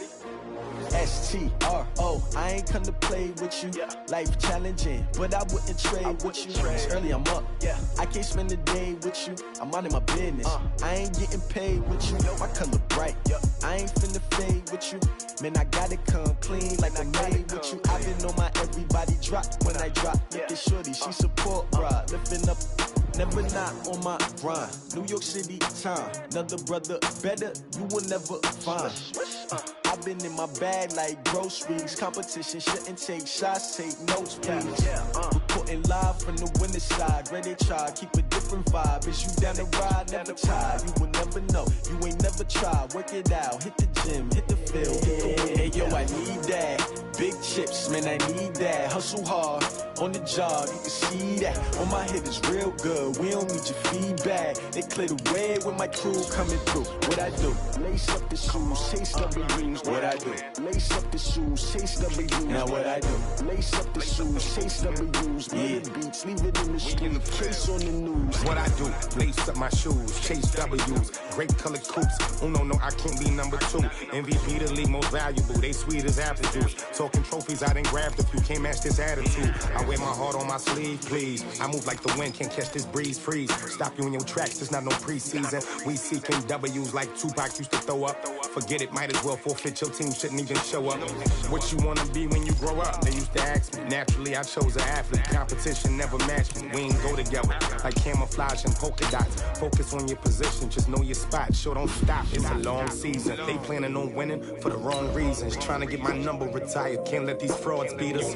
Ready? S-T-R-O, I ain't come to play with you. Life challenging, but I wouldn't trade with you. It's early, I'm up. I can't spend the day with you. I'm out in my business. I ain't getting paid with you. My color bright. I ain't finna fade with you. Man, I gotta come clean like I made with you. I've been on my everybody drop when I drop. Look at shorty, she support ride. Lifting up, never not on my grind. New York City time, another brother better, you will never find. I've been in my bag like groceries. Competition shouldn't take shots, take notes, please. Reporting live from the winning side. Ready to try, keep a different vibe. Is you down the ride, never tired. You will never know, you ain't never tried. Work it out, hit the gym, hit the field, hit the win. Hey yo, I need that. Big chips, man, I need that. Hustle hard, on the job, you can see that. On my hit is real good, we don't need your feedback. They clear the way when my crew coming through. What I do? Lace up the shoes, chase W's. What I do? Lace up the shoes, chase W's. Now what I do? Lace up the shoes, chase W's. Mid beats, leave it in the street, case on the news. What I do? Lace up my shoes, chase W's. Great colored coops. Oh no, I can't be number 2. MVP the league most valuable. They sweet as apple juice. Talking trophies, I done grabbed a few. Can't match this attitude. I wear my heart on my sleeve, please. I move like the wind, can't catch this breeze. Freeze. Stop you in your tracks, there's not no preseason. We seeking W's like Tupac used to throw up. Forget it, might as well forfeit. Your team shouldn't even show up. What you wanna be when you grow up? They used to ask me. Naturally, I chose an athlete. Competition never matched me. We ain't go together like camouflage and polka dots. Focus on your position, just know your spot. Sure, don't stop. It's a long season. They planning on winning for the wrong reasons. Trying to get my number retired. Can't let these frauds beat us.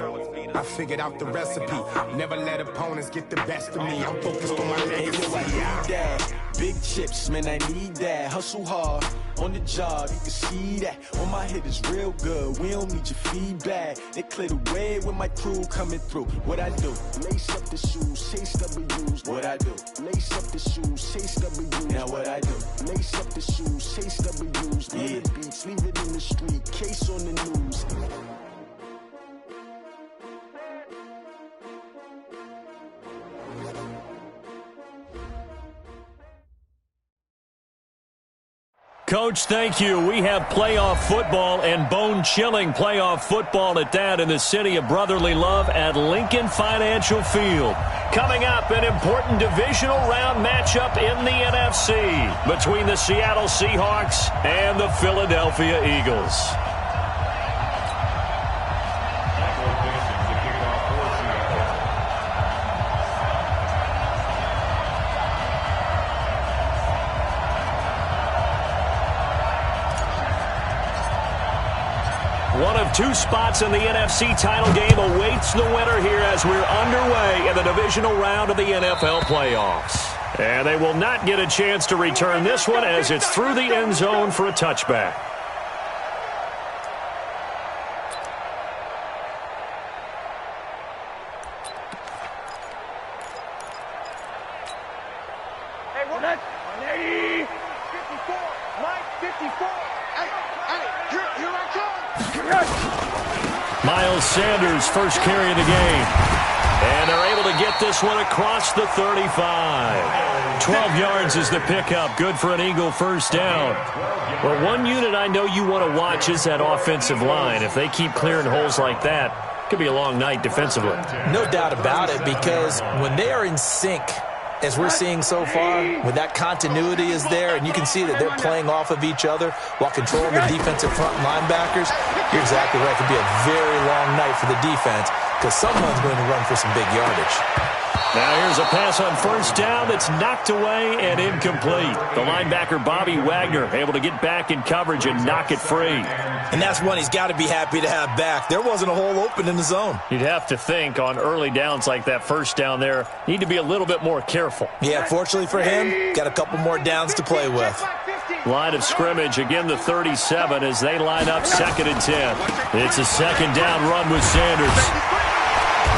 I figured out the recipe. Never let opponents get the best of me. I'm focused on my legacy. I need that. Big chips, man, I need that. Hustle hard, on the job, you can see that. On my hit is real good, we don't need your feedback. They clear the way when my crew coming through. What I do? Lace up the shoes, chase W's. What I do? Lace up the shoes, chase W's. Now what I do? Lace up the shoes, chase W's. Mid beats, leave it in the street, case on the news. Coach, thank you. We have playoff football and bone-chilling playoff football at that in the city of brotherly love at Lincoln Financial Field. Coming up, an important divisional round matchup in the NFC between the Seattle Seahawks and the Philadelphia Eagles. One of two spots in the NFC title game awaits the winner here as we're underway in the divisional round of the NFL playoffs. And they will not get a chance to return this one as it's through the end zone for a touchback. Hey, 180, 54, Mike, 54. Hey, here I come. Miles Sanders, first carry of the game. And they're able to get this one across the 35. 12 yards is the pickup. Good for an Eagle first down. Well, one unit I know you want to watch is that offensive line. If they keep clearing holes like that, it could be a long night defensively. No doubt about it, because when they are in sync, as we're seeing so far, when that continuity is there, and you can see that they're playing off of each other while controlling the defensive front linebackers, you're exactly right. It could be a very long night for the defense because someone's going to run for some big yardage. Now here's a pass on first down that's knocked away and incomplete. The linebacker, Bobby Wagner, able to get back in coverage and knock it free. And that's one he's got to be happy to have back. There wasn't a hole open in the zone. You'd have to think on early downs like that first down there, need to be a little bit more careful. Yeah, fortunately for him, got a couple more downs to play with. Line of scrimmage, again the 37 as they line up 2nd and 10. It's a second down run with Sanders.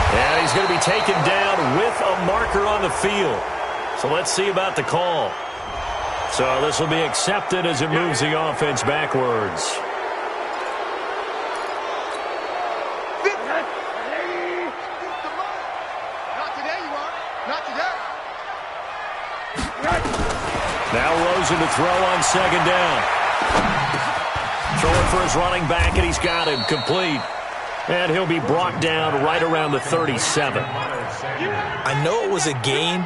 And he's going to be taken down with a marker on the field. So let's see about the call. So this will be accepted as it moves the offense backwards. Now Rosen to throw on second down. Throwing for his running back, and he's got him complete. And he'll be brought down right around the 37. I know it was a gain,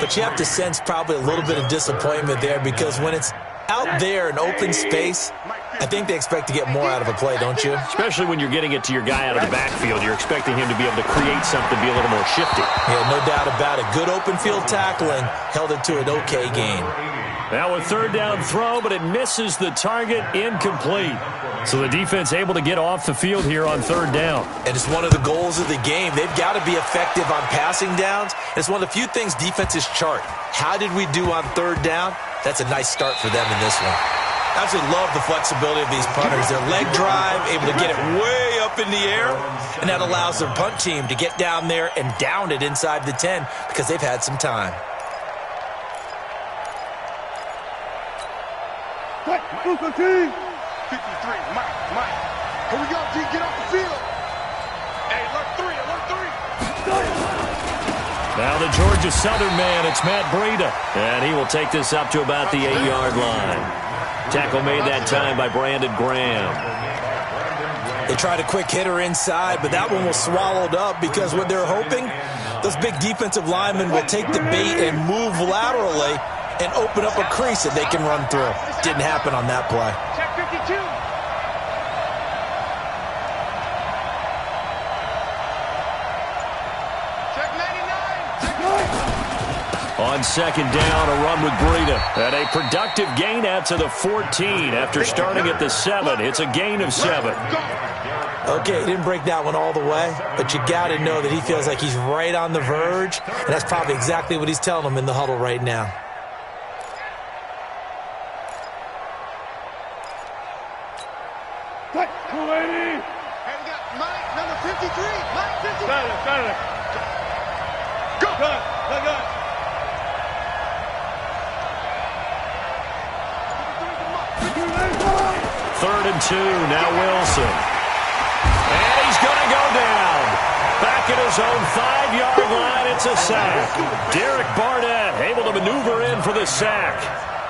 but you have to sense probably a little bit of disappointment there because when it's out there in open space, I think they expect to get more out of a play, don't you? Especially when you're getting it to your guy out of the backfield. You're expecting him to be able to create something, be a little more shifty. Yeah, no doubt about it. Good open field tackling held it to an okay gain. Now a third down throw, but it misses the target, incomplete. So the defense able to get off the field here on third down. And it's one of the goals of the game. They've got to be effective on passing downs. It's one of the few things defenses chart. How did we do on third down? That's a nice start for them in this one. I absolutely love the flexibility of these punters. Their leg drive, able to get it way up in the air, and that allows their punt team to get down there and down it inside the 10 because they've had some time. Mike, 53, Mike. Here we go, G, get off the field. Hey, alert three. Now the Georgia Southern man, it's Matt Breida. And he will take this up to about the 8-yard line. Tackle made that time by Brandon Graham. They tried a quick hitter inside, but that one was swallowed up because what they're hoping, those big defensive linemen will take the bait and move laterally and open up a crease that they can run through. Didn't happen on that play. Check 52. Check 99. On second down, a run with Breida. And a productive gain out to the 14 after starting at the 7. It's a gain of 7. Okay, he didn't break that one all the way, but you got to know that he feels like he's right on the verge, and that's probably exactly what he's telling them in the huddle right now. Hey, we got Mike, number 53. Mike, 53. Go. Third and 2, now Wilson. And he's going to go down. Back at his own 5-yard line, it's a sack. Derek Barnett able to maneuver in for the sack.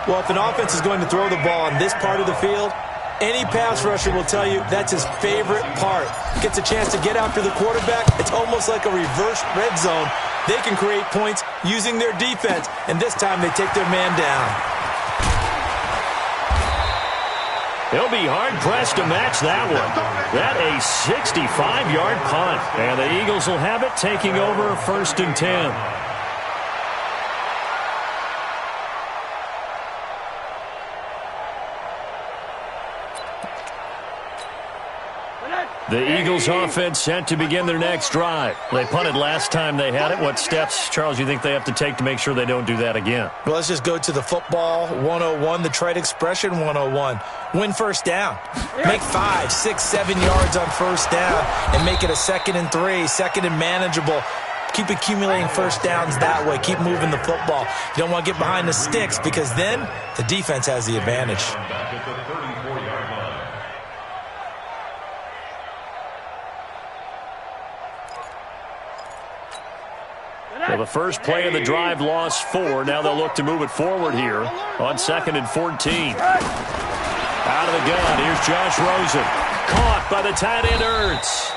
Well, if an offense is going to throw the ball on this part of the field, any pass rusher will tell you that's his favorite part. Gets a chance to get after the quarterback. It's almost like a reverse red zone. They can create points using their defense, and this time they take their man down. He'll be hard-pressed to match that one. That a 65-yard punt. And the Eagles will have it, taking over first and 10. The Eagles offense set to begin their next drive. They punted last time they had it. What steps, Charles, you think they have to take to make sure they don't do that again? Well, let's just go to the football 101, the trade expression 101. Win first down. Make 5, 6, 7 yards on first down and make it a 2nd and 3, 2nd and manageable. Keep accumulating first downs that way. Keep moving the football. You don't want to get behind the sticks because then the defense has the advantage. Well, the first play of the drive lost 4. Now they'll look to move it forward here on 2nd and 14. Out of the gun, here's Josh Rosen. Caught by the tight end Ertz.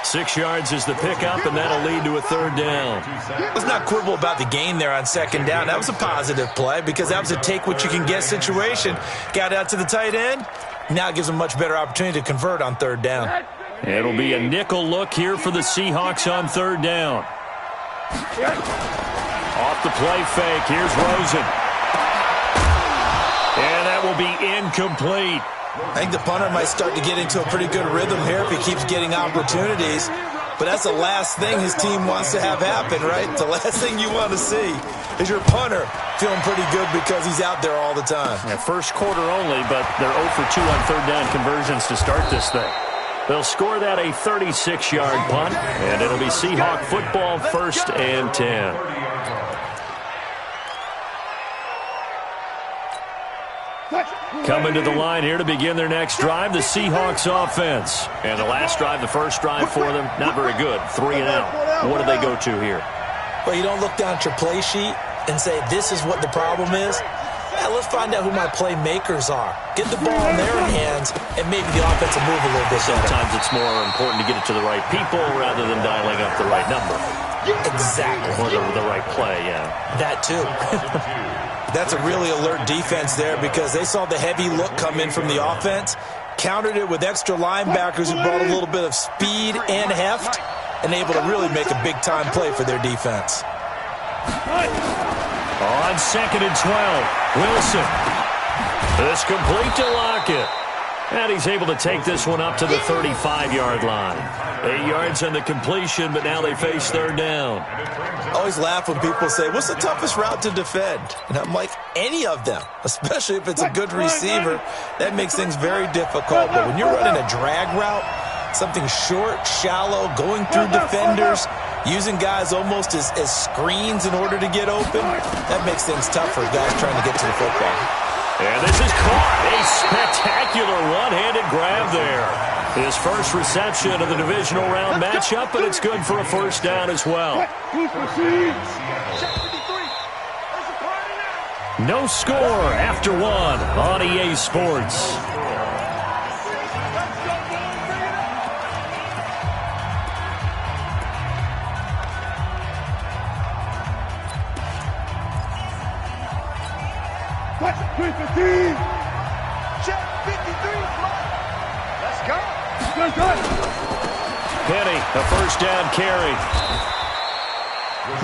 6 yards is the pickup, and that'll lead to a third down. Let's not quibble about the gain there on second down. That was a positive play because that was a take-what-you-can-get situation. Got out to the tight end. Now it gives them a much better opportunity to convert on third down. It'll be a nickel look here for the Seahawks on third down. Off the play fake, here's Rosen. And that will be incomplete. I think the punter might start to get into a pretty good rhythm here if he keeps getting opportunities. But that's the last thing his team wants to have happen, right? The last thing you want to see is your punter feeling pretty good because he's out there all the time. Yeah, first quarter only, but they're 0 for 2 on third down conversions to start this thing. They'll score that a 36-yard punt, and it'll be Seahawk football, 1st and 10. Coming to the line here to begin their next drive, the Seahawks offense. And the last drive, the first drive for them, not very good. 3 and out. What do they go to here? Well, you don't look down at your play sheet and say, this is what the problem is. let's find out who my playmakers are. Get the ball in their hands, and maybe the offense will move a little bit. Sometimes it's more important to get it to the right people rather than dialing up the right number. Exactly. Or the right play, yeah. That too. That's a really alert defense there because they saw the heavy look come in from the offense, countered it with extra linebackers who brought a little bit of speed and heft, and able to really make a big-time play for their defense. On 2nd and 12, Wilson. This complete to Lockett. And he's able to take this one up to the 35-yard line. 8 yards on the completion, but now they face 3rd down. I always laugh when people say, what's the toughest route to defend? And I'm like, any of them, especially if it's a good receiver. That makes things very difficult. But when you're running a drag route, something short, shallow, going through defenders, using guys almost as screens in order to get open, that makes things tough for guys trying to get to the football. And this is caught. A spectacular one-handed grab there. His first reception of the divisional round matchup, but it's good for a 1st down as well. No score after 1 on EA Sports. Check 53. Let's go. Penny, a 1st down carry.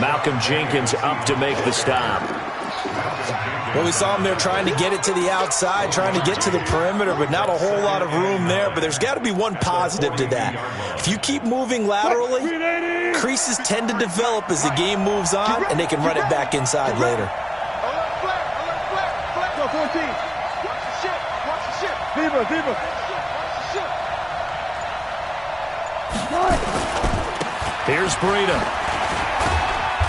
Malcolm Jenkins up to make the stop. Well, we saw him there trying to get it to the outside, trying to get to the perimeter, but not a whole lot of room there. But there's got to be one positive to that. If you keep moving laterally, creases tend to develop as the game moves on, and they can run it back inside later. 14. Watch the ship. Watch the ship. Viva. Watch the ship. Here's Breida.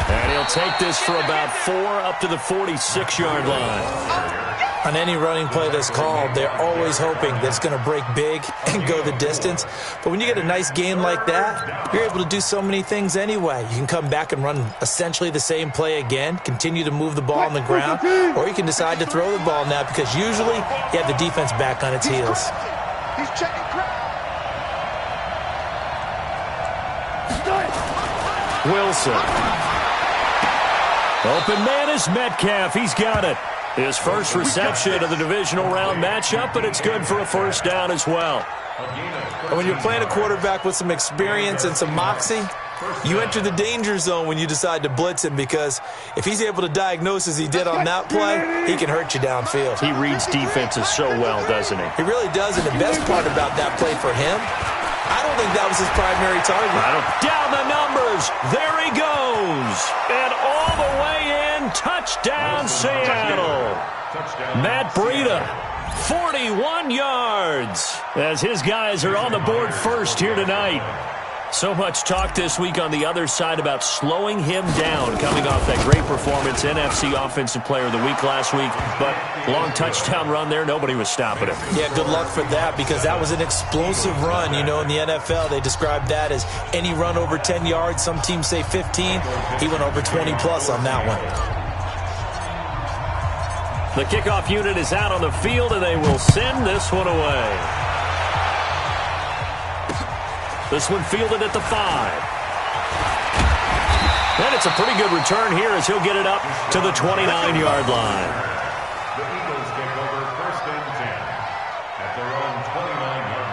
And he'll take this for about 4 up to the 46-yard line. On any running play that's called, they're always hoping that it's going to break big and go the distance. But when you get a nice game like that, you're able to do so many things anyway. You can come back and run essentially the same play again, continue to move the ball on the ground, or you can decide to throw the ball now because usually you have the defense back on its heels. He's checking crowd. Wilson. Open man is Metcalf. He's got it. His first reception of the divisional round matchup, but it's good for a 1st down as well. And when you're playing a quarterback with some experience and some moxie, you enter the danger zone when you decide to blitz him because if he's able to diagnose as he did on that play, he can hurt you downfield. He reads defenses so well, doesn't he? He really does, and the best part about that play for him, I don't think that was his primary target. Down the numbers. There he goes. And all the way in. Touchdown, Seattle. Matt Breida, 41 yards. As his guys are on the board first here tonight. So much talk this week on the other side about slowing him down, coming off that great performance, NFC Offensive Player of the Week last week. But long touchdown run there, nobody was stopping him. Yeah, good luck for that because that was an explosive run. You know, in the NFL, they describe that as any run over 10 yards. Some teams say 15. He went over 20-plus on that one. The kickoff unit is out on the field, and they will send this one away. This one fielded at the 5. And it's a pretty good return here as he'll get it up to the 29-yard line. The Eagles take over 1st and 10 at their own 29-yard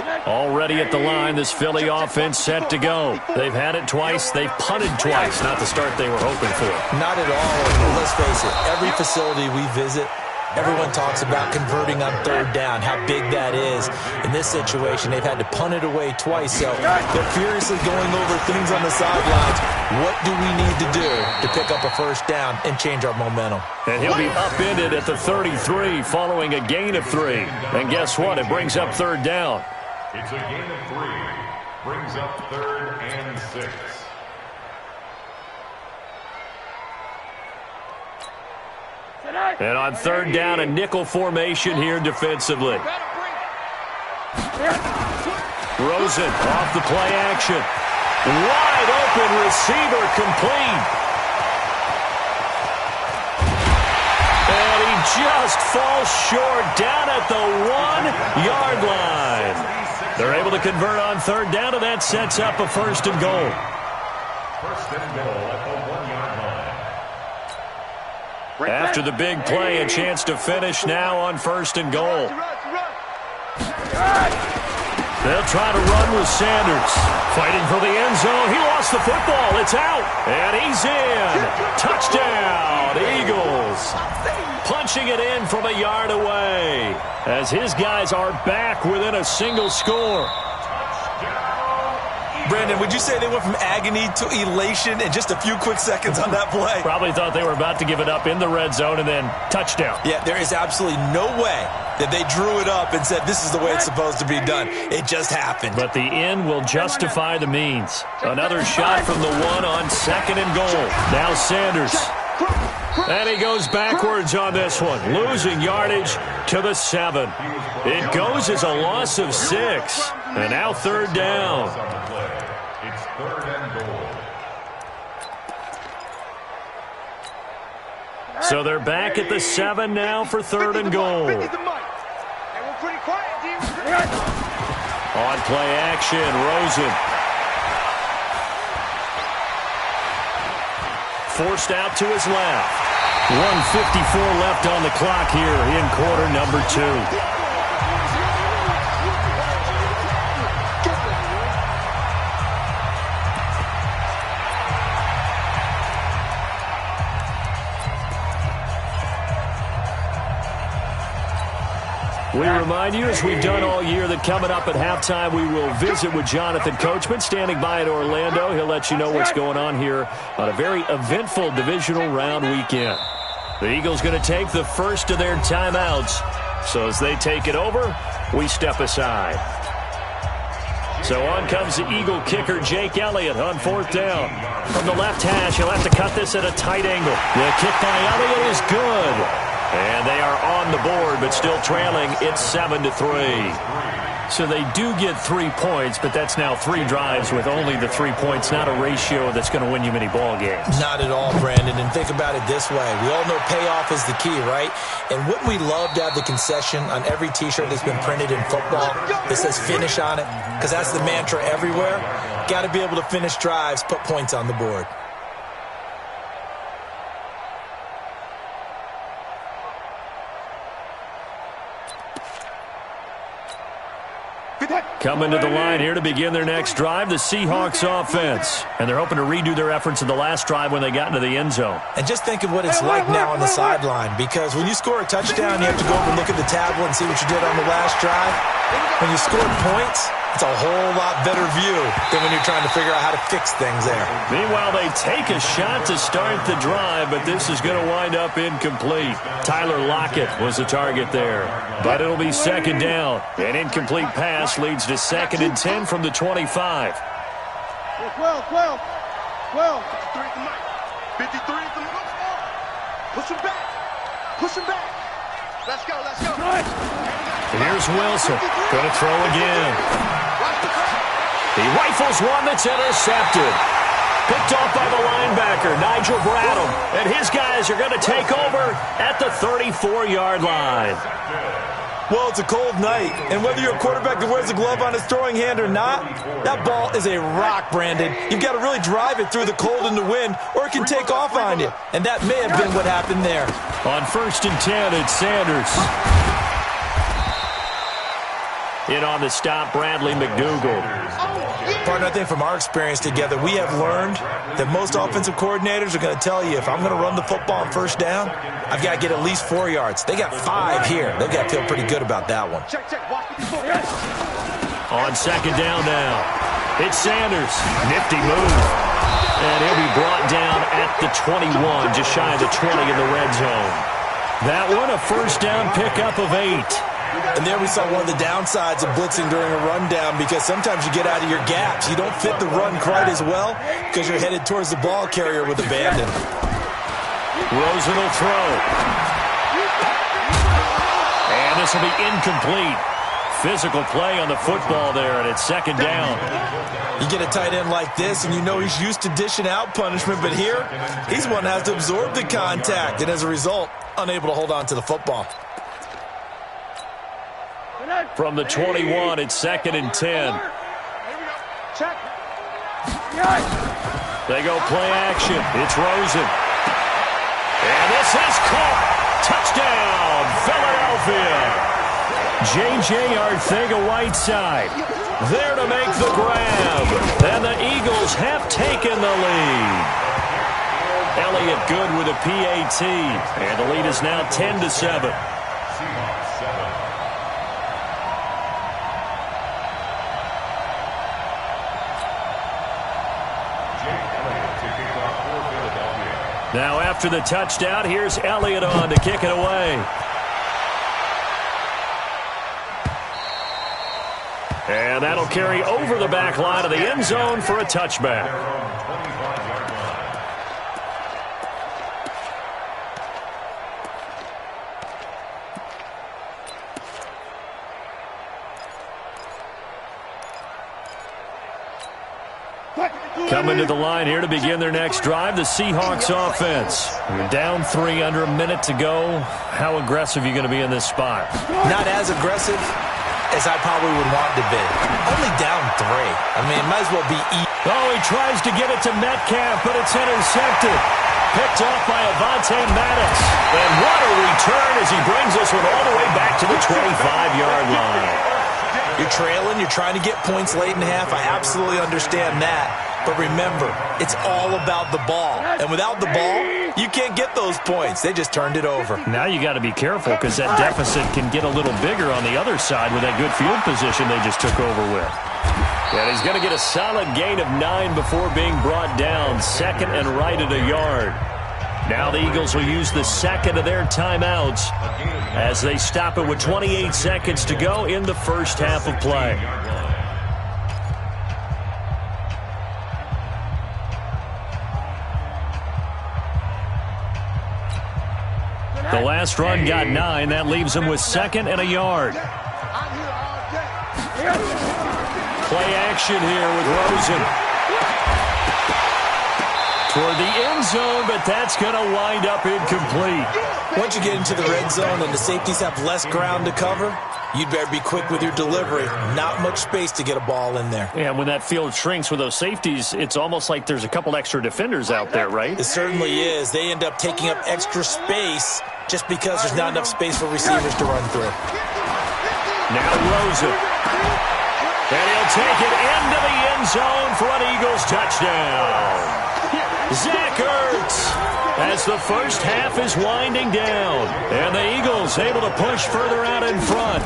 line. Already at the line, this Philly offense set to go. They've had it twice. They've punted twice. Not the start they were hoping for. Not at all. Let's face it, every facility we visit, everyone talks about converting on 3rd down, how big that is. In this situation, they've had to punt it away twice, so they're furiously going over things on the sidelines. What do we need to do to pick up a 1st down and change our momentum? And he'll be upended at the 33 following a gain of 3. And guess what? It brings up 3rd down. It's a gain of 3. Brings up 3rd and 6. And on 3rd down, a nickel formation here defensively. Rosen off the play action. Wide open receiver complete. And he just falls short down at the 1-yard line. They're able to convert on third down, and that sets up a first and goal. First and goal at the 1-yard line. After the big play, a chance to finish now on first and goal. They'll try to run with Sanders. Fighting for the end zone. He lost the football. It's out. And he's in. Touchdown, Eagles. Punching it in from a yard away as his guys are back within a single score. Brandon, would you say they went from agony to elation in just a few quick seconds on that play? Probably thought they were about to give it up in the red zone and then touchdown. Yeah, there is absolutely no way that they drew it up and said this is the way it's supposed to be done. It just happened. But the end will justify the means. Another shot from the 1 on second and goal. Now Sanders. And he goes backwards on this one, losing yardage to the 7. It goes as a loss of 6. And now third down. It's third and goal. So they're back at the 7 now for third and goal. On play action, Rosen. Forced out to his left. 1:54 left on the clock here in quarter number 2. We remind you, as we've done all year, that coming up at halftime, we will visit with Jonathan Coachman, standing by in Orlando. He'll let you know what's going on here on a very eventful divisional round weekend. The Eagles going to take the first of their timeouts. So as they take it over, we step aside. So on comes the Eagle kicker, Jake Elliott, on fourth down. From the left hash, he'll have to cut this at a tight angle. The kick by Elliott is good. And they are on the board, but still trailing. It's 7-3. So they do get 3 points, but that's now 3 drives with only the 3 points, not a ratio that's going to win you many ball games. Not at all, Brandon. And think about it this way. We all know payoff is the key, right? And wouldn't we love to have the concession on every T-shirt that's been printed in football that says finish on it? Because that's the mantra everywhere. Got to be able to finish drives, put points on the board. Coming to the line here to begin their next drive, the Seahawks offense. And they're hoping to redo their efforts in the last drive when they got into the end zone. And just think of what it's like now on the sideline, because when you score a touchdown, you have to go over and look at the tablet and see what you did on the last drive. When you scored points, it's a whole lot better view than when you're trying to figure out how to fix things there. Meanwhile, they take a shot to start the drive, but this is going to wind up incomplete. Tyler Lockett was the target there, but it'll be second down. An incomplete pass leads to 2nd and 10 from the 25. 12. 53 at the mic. 53 at the mic. Push him back. Push him back. Let's go. Let's go. Here's Wilson. Going to throw again. He rifles one that's intercepted. Picked off by the linebacker, Nigel Bradham. And his guys are going to take over at the 34-yard line. Well, it's a cold night, and whether you're a quarterback that wears a glove on his throwing hand or not, that ball is a rock, Brandon. You've got to really drive it through the cold and the wind, or it can take off on you. And that may have been what happened there. On 1st and 10, it's Sanders. In on the stop, Bradley McDougald. Partner, I think from our experience together, we have learned that most offensive coordinators are going to tell you, if I'm going to run the football on first down, I've got to get at least 4 yards. They got 5 here. They've got to feel pretty good about that one. On second down now, it's Sanders. Nifty move. And he'll be brought down at the 21, just shy of the 20 in the red zone. That one, a first down pickup of 8. And there we saw one of the downsides of blitzing during a rundown, because sometimes you get out of your gaps. You don't fit the run quite as well because you're headed towards the ball carrier with abandon. Rosen will throw. And this will be incomplete. physical play on the football there, and it's second down. You get a tight end like this, and you know he's used to dishing out punishment, but here, he's one that has to absorb the contact, and as a result, unable to hold on to the football. From the 21, it's second and 10. They go play action. It's Rosen. And this is caught. Touchdown, Philadelphia. J.J. Arcega-Whiteside there to make the grab. And the Eagles have taken the lead. Elliott good with a PAT. And the lead is now 10-7. Now after the touchdown, here's Elliott on to kick it away. And that'll carry over the back line of the end zone for a touchback. Coming to the line here to begin their next drive, the Seahawks offense. You're down 3, under a minute to go. How aggressive are you going to be in this spot? Not as aggressive as I probably would want to be. Only down 3. I mean, it might as well be Oh, he tries to get it to Metcalf, but it's intercepted. Picked off by Avonte Maddox. And what a return as he brings this one all the way back to the 25-yard line. You're trailing, you're trying to get points late in half. I absolutely understand that. But remember, it's all about the ball. And without the ball, you can't get those points. They just turned it over. Now you got to be careful because that deficit can get a little bigger on the other side with that good field position they just took over with. And he's going to get a solid gain of 9 before being brought down. Second and right at a yard. Now the Eagles will use the second of their timeouts as they stop it with 28 seconds to go in the first half of play. The last run got 9. That leaves them with second and a yard. Play action here with Rosen. Toward the end zone, but that's going to wind up incomplete. Once you get into the red zone and the safeties have less ground to cover, you'd better be quick with your delivery. Not much space to get a ball in there. Yeah, when that field shrinks with those safeties, it's almost like there's a couple extra defenders out there, right? It certainly is. They end up taking up extra space just because there's not enough space for receivers to run through. Now Rosen. And he'll take it into the end zone for an Eagles touchdown. Zach Ertz as the first half is winding down. And the Eagles able to push further out in front.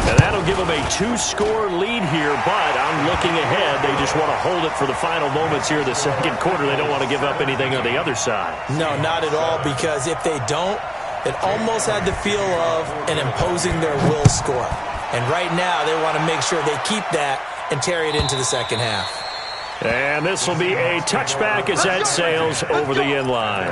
And that'll give them a 2-score lead here, but I'm looking ahead. They just want to hold it for the final moments here of the second quarter. They don't want to give up anything on the other side. No, not at all, because if they don't, it almost had the feel of an imposing their will score. And right now, they want to make sure they keep that and carry it into the second half. And this will be a touchback as that sails over the end line.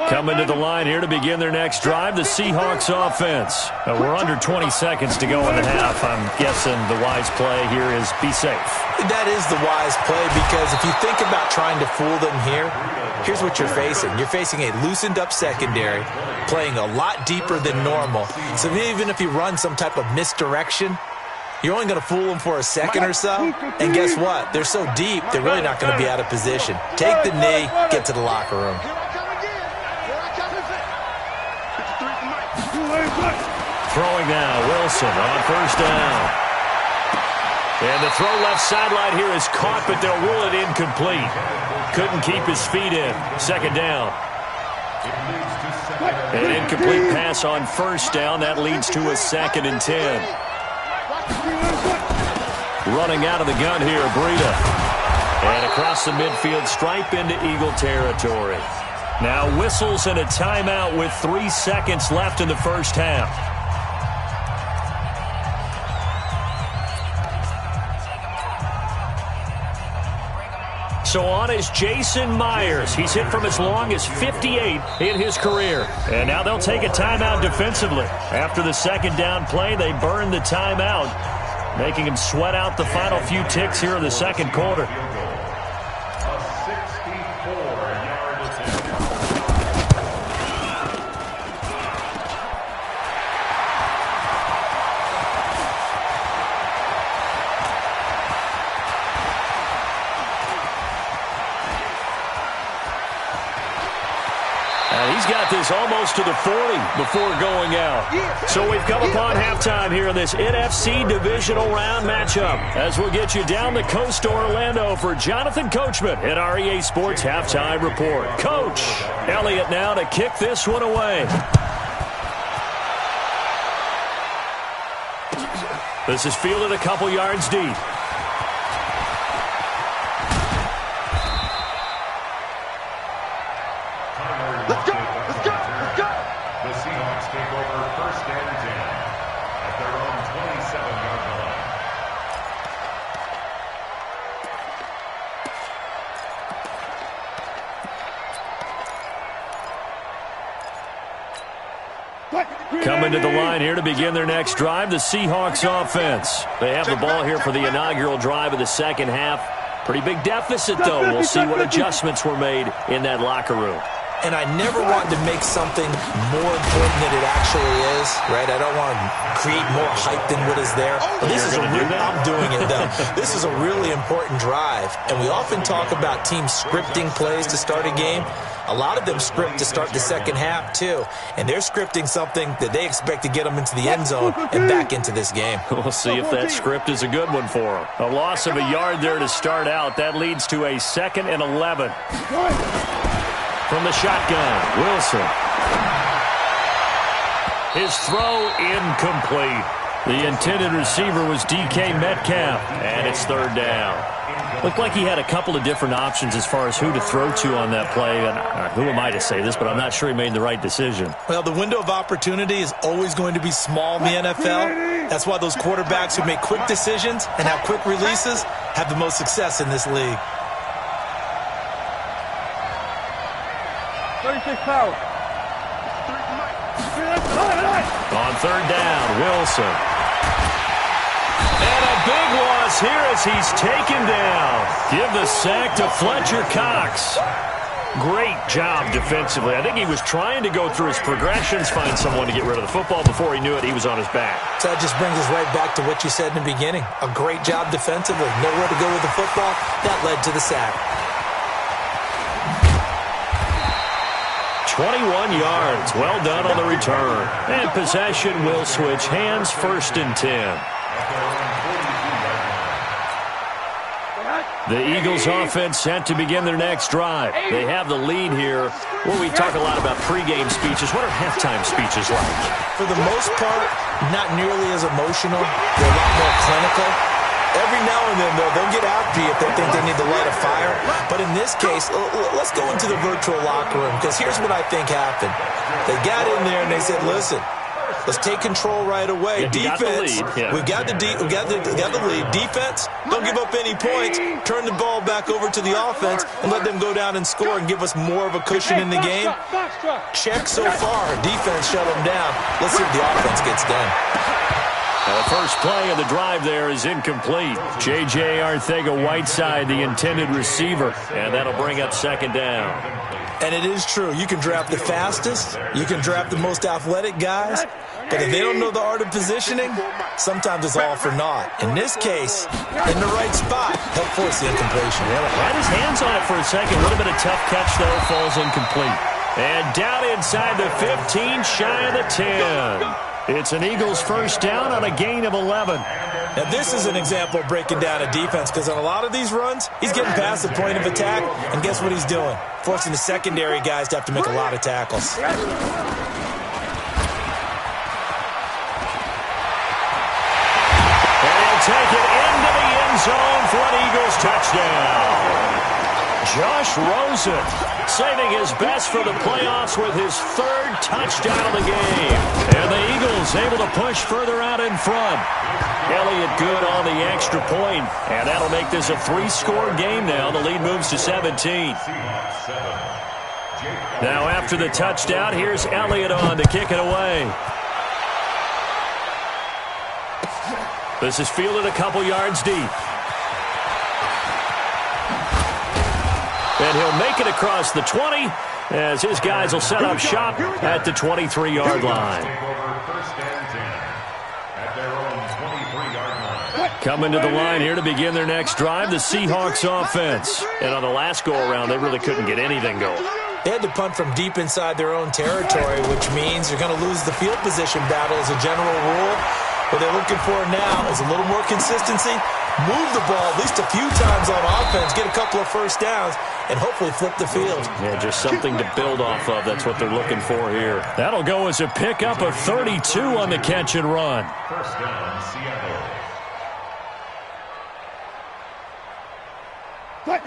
Coming to the line here to begin their next drive, the Seahawks offense. We're under 20 seconds to go in the half. I'm guessing the wise play here is be safe. That is the wise play, because if you think about trying to fool them here, here's what you're facing. You're facing a loosened up secondary, playing a lot deeper than normal. So even if you run some type of misdirection, you're only going to fool them for a second or so. And guess what? They're so deep, they're really not going to be out of position. Take the knee, get to the locker room. Throwing now, Wilson on first down. And the throw left sideline here is caught, but they'll rule it incomplete. Couldn't keep his feet in. Second down. An incomplete pass on first down. That leads to a second and 10. Running out of the gun here, Breida. And across the midfield stripe into Eagle territory. Now whistles and a timeout with 3 seconds left in the first half. So on is Jason Myers. He's hit from as long as 58 in his career. And now they'll take a timeout defensively. After the second down play, they burn the timeout, making him sweat out the final few ticks here in the second quarter. He's got this almost to the 40 before going out. So we've come upon halftime here in this NFC divisional round matchup, as we'll get you down the coast to Orlando for Jonathan Coachman at our EA Sports Halftime Report. Coach Elliott now to kick this one away. This is fielded a couple yards deep. Let's go! Let's go! Let's go! The Seahawks take over 1st and 10 at their own 27-yard line. Coming to the line here to begin their next drive, the Seahawks offense. They have the ball here for the inaugural drive of the second half. Pretty big deficit, though. We'll see what adjustments were made in that locker room. And I never want to make something more important than it actually is, right? I don't want to create more hype than what is there. But this is I'm doing it, though. This is a really important drive. And we often talk about teams scripting plays to start a game. A lot of them script to start the second half, too. And they're scripting something that they expect to get them into the end zone and back into this game. We'll see if that script is a good one for them. A loss of a yard there to start out. That leads to a 2nd and 11. From the shotgun, Wilson. His throw incomplete. The intended receiver was DK Metcalf, and it's 3rd down. Looked like he had a couple of different options as far as who to throw to on that play. And who am I to say this, but I'm not sure he made the right decision. Well, the window of opportunity is always going to be small in the NFL. That's why those quarterbacks who make quick decisions and have quick releases have the most success in this league. 36 power. On 3rd down, Wilson. And a big loss here as he's taken down. Give the sack to Fletcher Cox. Great job defensively. I think he was trying to go through his progressions, find someone to get rid of the football. Before he knew it, he was on his back. So that just brings us right back to what you said in the beginning. A great job defensively. Nowhere to go with the football. That led to the sack. 21 yards. Well done on the return. And possession will switch hands, 1st and 10. The Eagles offense set to begin their next drive. They have the lead here. Well, we talk a lot about pregame speeches. What are halftime speeches like? For the most part, not nearly as emotional. They're a lot more clinical. Every now and then, though, they'll get after you if they think they need to light a fire. But in this case, let's go into the virtual locker room, because here's what I think happened. They got in there and they said, listen, let's take control right away. Defense, we've got the lead. Defense, don't give up any points. Turn the ball back over to the offense and let them go down and score and give us more of a cushion in the game. Check so far. Defense shut them down. Let's see if the offense gets done. The first play of the drive there is incomplete. J.J. Arcega-Whiteside, the intended receiver, and that'll bring up 2nd down. And it is true. You can draft the fastest. You can draft the most athletic guys. But if they don't know the art of positioning, sometimes it's all for naught. In this case, in the right spot, help force the incompletion. Had his hands on it for a second. Would have been a tough catch, though. Falls incomplete. And down inside the 15, shy of the 10. It's an Eagles 1st down on a gain of 11. Now, this is an example of breaking down a defense, because on a lot of these runs, he's getting past the point of attack, and guess what he's doing? Forcing the secondary guys to have to make a lot of tackles. And he'll take it into the end zone for an Eagles touchdown. Josh Rosen saving his best for the playoffs with his third touchdown of the game. And the Eagles able to push further out in front. Elliott good on the extra point, and that'll make this a 3-score game now. The lead moves to 17. Now after the touchdown, here's Elliott on to kick it away. This is fielded a couple yards deep. And he'll make it across the 20 as his guys will set up shop at the 23-yard line. Coming to the line here to begin their next drive, the Seahawks offense. And on the last go-around, they really couldn't get anything going. They had to punt from deep inside their own territory, which means you're going to lose the field position battle as a general rule. What they're looking for now is a little more consistency, move the ball at least a few times on offense, get a couple of first downs, and hopefully flip the field. Yeah, just something to build off of. That's what they're looking for here. That'll go as a pickup of 32 on the catch and run. First down, Seattle.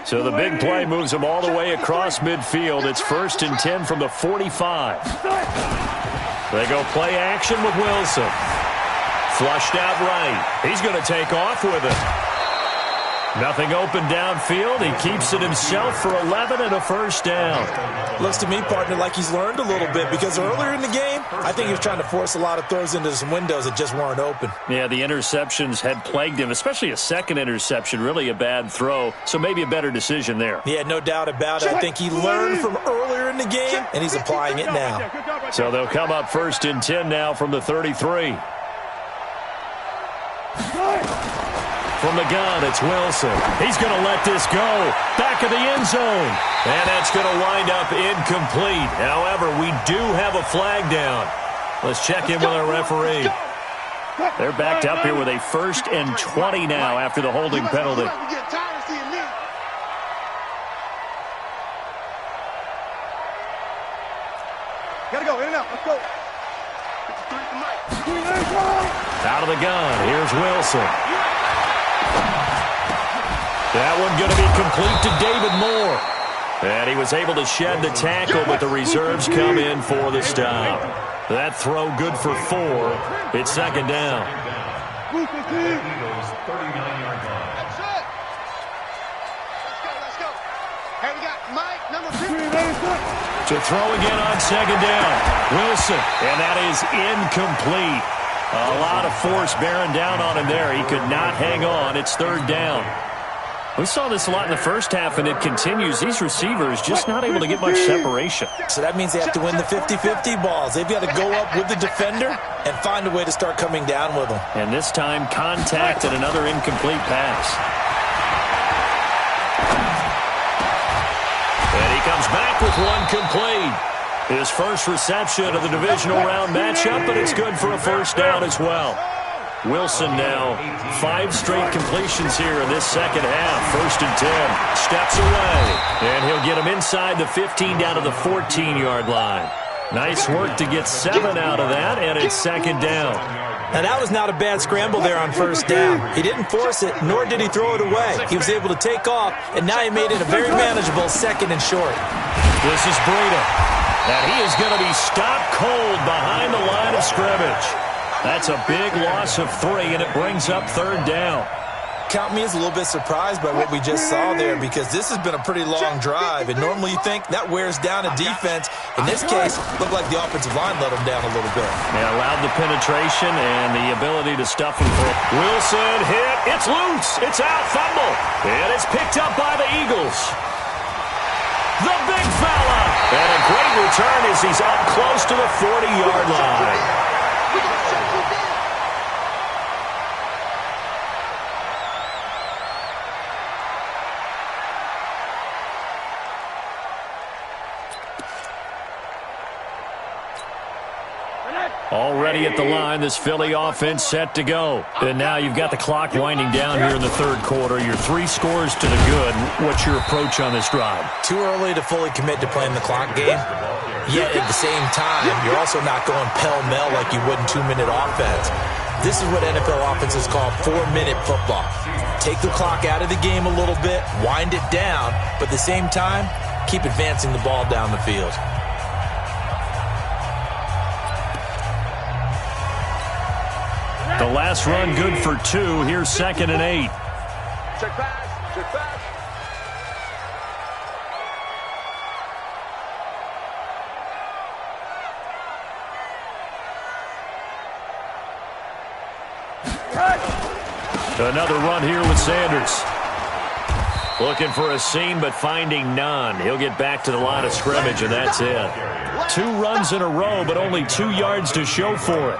So the big play moves them all the way across midfield. It's 1st and 10 from the 45. They go play action with Wilson. Flushed out right. He's going to take off with it. Nothing open downfield. He keeps it himself for 11 and a first down. Looks to me, partner, like he's learned a little bit because earlier in the game, I think he was trying to force a lot of throws into some windows that just weren't open. Yeah, the interceptions had plagued him, especially a second interception, really a bad throw. So maybe a better decision there. Yeah, no doubt about it. I think he learned from earlier in the game, and he's applying it now. So they'll come up 1st and 10 now from the 33. From the gun, it's Wilson. He's going to let this go. Back of the end zone. And that's going to wind up incomplete. However, we do have a flag down. Let's check in with our referee. They're backed up here with a 1st and 20 now after the holding penalty. Gotta go, in and out, let's go. Out of the gun, here's Wilson. That one going to be complete to David Moore. And he was able to shed the tackle, but the reserves come in for the stop. That throw good for 4. It's 2nd down. Eagles 39-yard line. That's it. Let's go. Hey, we got Mike, number 50. To throw again on 2nd down. Wilson, and that is incomplete. A lot of force bearing down on him there. He could not hang on. It's 3rd down. We saw this a lot in the first half, and it continues. These receivers just not able to get much separation. So that means they have to win the 50-50 balls. They've got to go up with the defender and find a way to start coming down with them. And this time, contact and another incomplete pass. And he comes back with one complete. His first reception of the divisional round matchup, but it's good for a first down as well. Wilson now 5 straight completions here in this second half. 1st and 10. Steps away. And he'll get him inside the 15 down to the 14-yard line. Nice work to get 7 out of that, and it's 2nd down. Now, that was not a bad scramble there on 1st down. He didn't force it, nor did he throw it away. He was able to take off, and now he made it a very manageable 2nd and short. This is Breida. And he is going to be stopped cold behind the line of scrimmage. That's a big loss of 3, and it brings up 3rd down. Count me as a little bit surprised by what we just saw there because this has been a pretty long drive, and normally you think that wears down a defense. In this case, it looked like the offensive line let them down a little bit. Yeah, allowed the penetration and the ability to stuff them for Wilson hit. It's loose. It's out. Fumble. And it's picked up by the Eagles. The big fella. And a great return as he's up close to the 40-yard line. Already at the line, this Philly offense set to go. And now you've got the clock winding down here in the 3rd quarter. You're 3 scores to the good. What's your approach on this drive? Too early to fully commit to playing the clock game. Yet at the same time, you're also not going pell-mell like you would in 2-minute offense. This is what NFL offenses call 4-minute football. take the clock out of the game a little bit, wind it down, but at the same time, keep advancing the ball down the field. The last run good for 2. Here's 2nd and 8. Check pass. Check pass. Another run here with Sanders. Looking for a seam, but finding none. He'll get back to the line of scrimmage, and that's it. 2 runs in a row, but only 2 yards to show for it.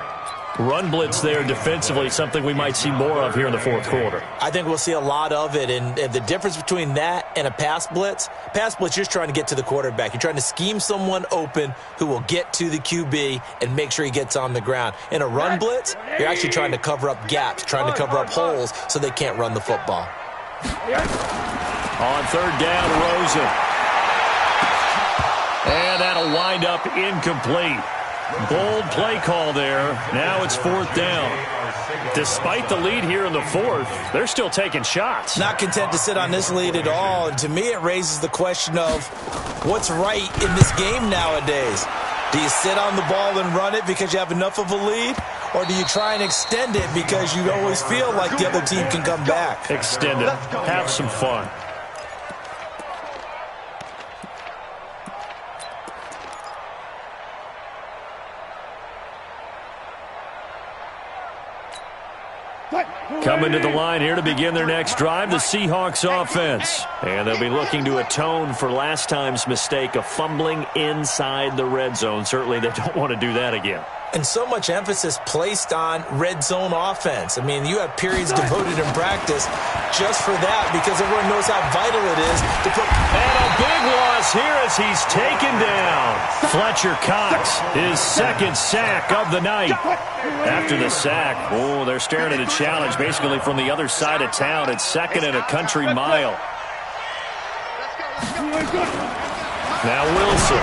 Run blitz there defensively, something we might see more of here in the 4th quarter. I think we'll see a lot of it, and the difference between that and a pass blitz, you're just trying to get to the quarterback. You're trying to scheme someone open who will get to the QB and make sure he gets on the ground. In a run blitz, you're actually trying to cover up gaps, trying to cover up holes so they can't run the football. On 3rd down, Rosen. And that'll wind up incomplete. Bold play call there. Now it's 4th down. Despite the lead here in the 4th, they're still taking shots. Not content to sit on this lead at all. And to me, it raises the question of what's right in this game nowadays. Do you sit on the ball and run it because you have enough of a lead? Or do you try and extend it because you always feel like the other team can come back? Extend it. Have some fun. Coming to the line here to begin their next drive, the Seahawks offense. And they'll be looking to atone for last time's mistake of fumbling inside the red zone. Certainly they don't want to do that again. And so much emphasis placed on red zone offense. I mean, you have periods devoted in practice just for that because everyone knows how vital it is to put. And a big loss here as he's taken down. Fletcher Cox, his 2nd sack of the night. After the sack, they're staring at a challenge basically from the other side of town. It's 2nd and a country mile. Now Wilson.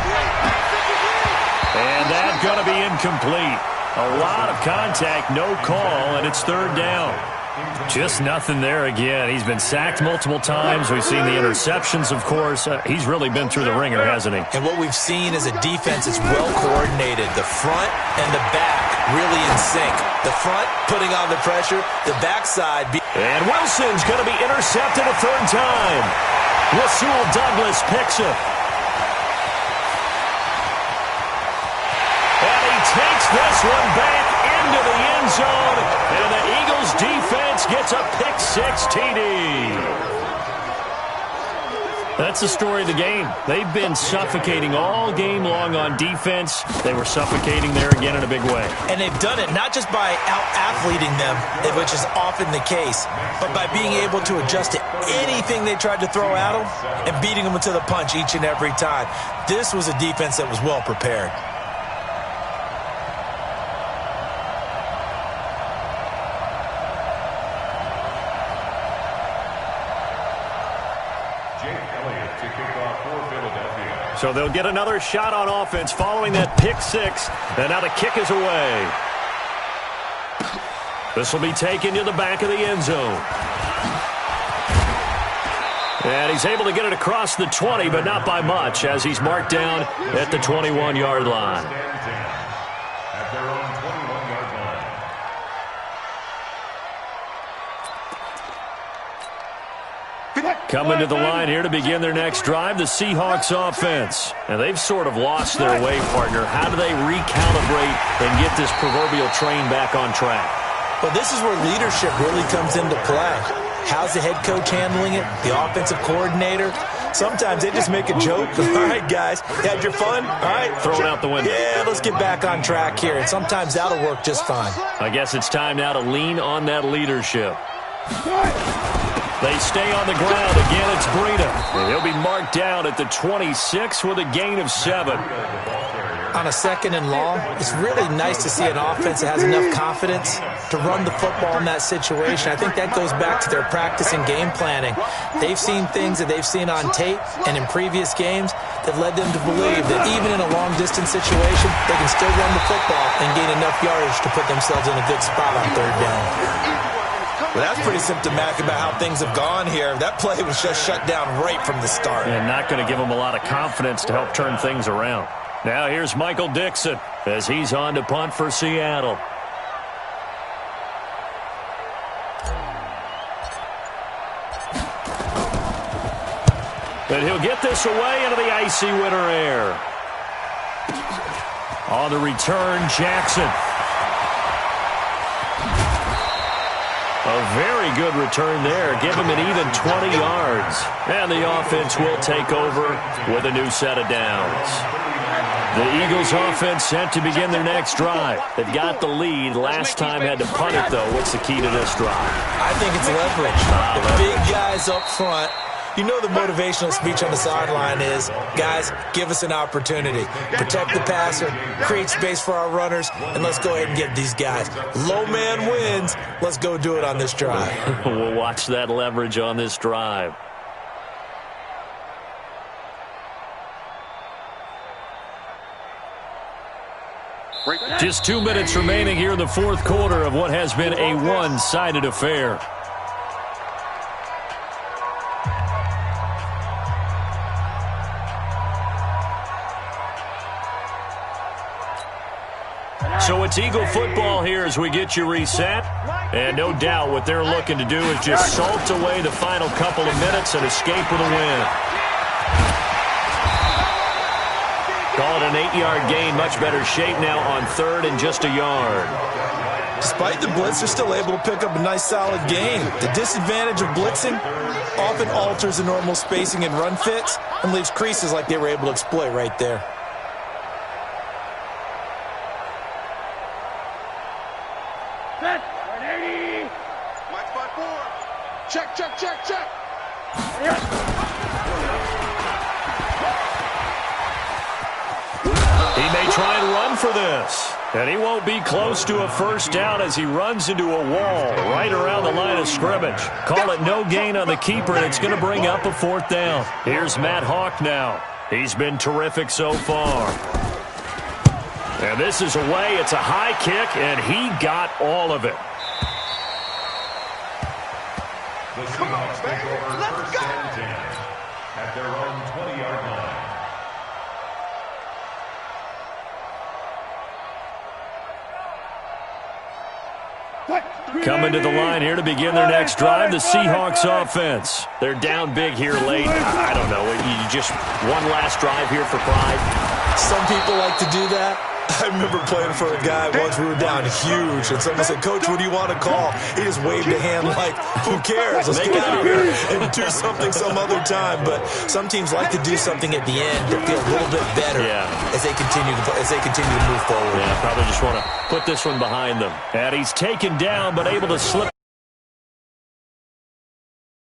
And that's going to be incomplete. A lot of contact, no call, and it's 3rd down. Just nothing there again. He's been sacked multiple times. We've seen the interceptions, of course. He's really been through the ringer, hasn't he? And what we've seen is a defense that's well coordinated. The front and the back really in sync. The front putting on the pressure, the backside. And Wilson's going to be intercepted a 3rd time. Rasul Douglas picks it. Takes this one back into the end zone, and the Eagles defense gets a pick-6 TD. That's the story of the game. They've been suffocating all game long on defense. They were suffocating there again in a big way. And they've done it not just by out-athleting them, which is often the case, but by being able to adjust to anything they tried to throw at them and beating them to the punch each and every time. This was a defense that was well prepared. So they'll get another shot on offense following that pick-6, and now the kick is away. This will be taken to the back of the end zone. And he's able to get it across the 20, but not by much, as he's marked down at the 21-yard line. At their own 21-yard line. Coming to the line here to begin their next drive, the Seahawks offense. And they've sort of lost their way, partner. How do they recalibrate and get this proverbial train back on track? Well, this is where leadership really comes into play. How's the head coach handling it? The offensive coordinator? Sometimes they just make a joke. All right, guys, you had your fun? All right. Throw it out the window. Yeah, let's get back on track here. And sometimes that'll work just fine. I guess it's time now to lean on that leadership. They stay on the ground. Again, it's Breida. He'll be marked down at the 26 with a gain of 7. On a 2nd and long, it's really nice to see an offense that has enough confidence to run the football in that situation. I think that goes back to their practice and game planning. They've seen things that they've seen on tape and in previous games that led them to believe that even in a long-distance situation, they can still run the football and gain enough yardage to put themselves in a good spot on 3rd down. Well, that's pretty symptomatic about how things have gone here. That play was just shut down right from the start. And not going to give him a lot of confidence to help turn things around. Now here's Michael Dixon as he's on to punt for Seattle. And he'll get this away into the icy winter air. On the return, Jackson. A very good return there. Give him an even 20 yards. And the offense will take over with a new set of downs. The Eagles offense set to begin their next drive. They've got the lead. Last time had to punt it, though. What's the key to this drive? I think it's leverage. The big guys up front. You know the motivational speech on the sideline is, guys, give us an opportunity. Protect the passer, create space for our runners, and let's go ahead and get these guys. Low man wins. Let's go do it on this drive. We'll watch that leverage on this drive. Just 2 minutes remaining here in the fourth quarter of what has been a one-sided affair. So it's Eagle football here as we get you reset. And no doubt what they're looking to do is just salt away the final couple of minutes and escape with a win. Call it an 8-yard gain. Much better shape now on third and just a yard. Despite the blitz, they're still able to pick up a nice solid gain. The disadvantage of blitzing often alters the normal spacing and run fits and leaves creases like they were able to exploit right there. Check, check, check, check. He may try and run for this. And he won't be close to a first down as he runs into a wall right around the line of scrimmage. Call it no gain on the keeper, and it's going to bring up a fourth down. Here's Matt Hawk now. He's been terrific so far. And this is away. It's a high kick, and he got all of it. The Seahawks take over first and 10 at their own 20-yard line. Coming to the line here to begin their next drive, the Seahawks offense. They're down big here late. I don't know. You just one last drive here for pride. Some people like to do that. I remember playing for a guy once. We were down huge, and someone said, "Coach, what do you want to call?" He just waved a hand like, "Who cares? Let's get out of here and do something some other time." But some teams like to do something at the end to feel a little bit better as they continue to move forward. Yeah, probably just want to put this one behind them. And he's taken down, but able to slip